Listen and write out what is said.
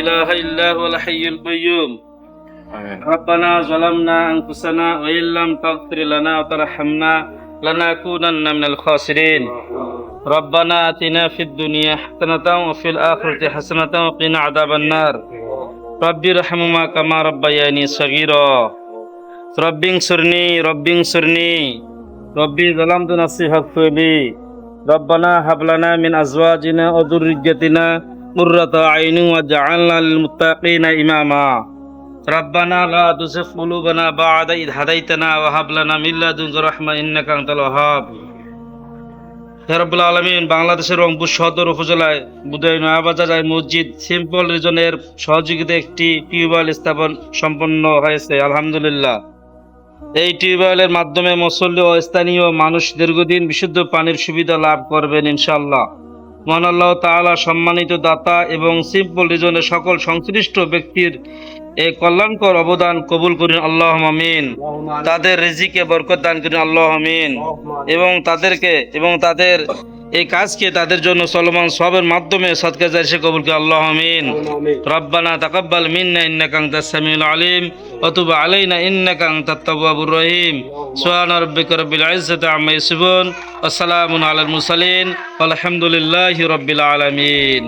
إله إلا هو الحي القيوم آمين. ربنا ظلمنا أنفسنا وإن لم تغفر لنا وترحمنا لنكونن من الخاسرين ربنا آتنا في الدنيا حسنة وفي الآخرة حسنة وقنا عذاب النار رب ارحمهما كما ربياني صغيرا رب انصرني ربي ظلمت نفسي فاغفر لي ربنا هب لنا من أزواجنا وذريتنا قرة أعين واجعلنا للمتقين إماما ربنا لا تزغ قلوبنا بعد إذ هديتنا وهب لنا من لدنك رحمة إنك أنت الوهاب হে রব্বুল আলামিন, বাংলাদেশের রংপুর সদর উপজেলায় বুদাই নয়াবাজার মসজিদ সিম্পল রিজনের সহযোগিতায় একটি টিউবওয়েল স্থাপন সম্পন্ন হয়েছে। আলহামদুলিল্লাহ। এই টিউবওয়েলের মাধ্যমে মুসল্লি ও স্থানীয় মানুষ দীর্ঘদিন বিশুদ্ধ পানির সুবিধা লাভ করবেন ইনশাআল্লাহ। মহান আল্লাহ তাআলা সম্মানিত দাতা এবং সিম্পল রিজনের সকল সংশ্লিষ্ট ব্যক্তির এই কল্যাণকর অবদান কবুল করুন, আল্লাহুম্মা আমিন। তাদের রিজিকে বরকত দান করুন, আল্লাহুম্মা আমিন। এবং তাদের এই কাজকে তাদের জন্য চলমান সবের মাধ্যমে সদকা জারিয়া কবুল করুন, আল্লাহুম্মা আমিন। রব্বানা তাকাব্বাল মিন্না ইন্নাকা আনতাস সামিউল আলিম ওয়া তুব আলাইনা ইন্নাকা আনতাত তাওয়াবুর রহিম। সুবহানা রাব্বিকা রাব্বিল ইজ্জাতি আম্মা ইয়াসিফুন ওয়া সালামুন আলাল মুরসালিন ওয়ালহামদুলিল্লাহি রাব্বিল আলামিন।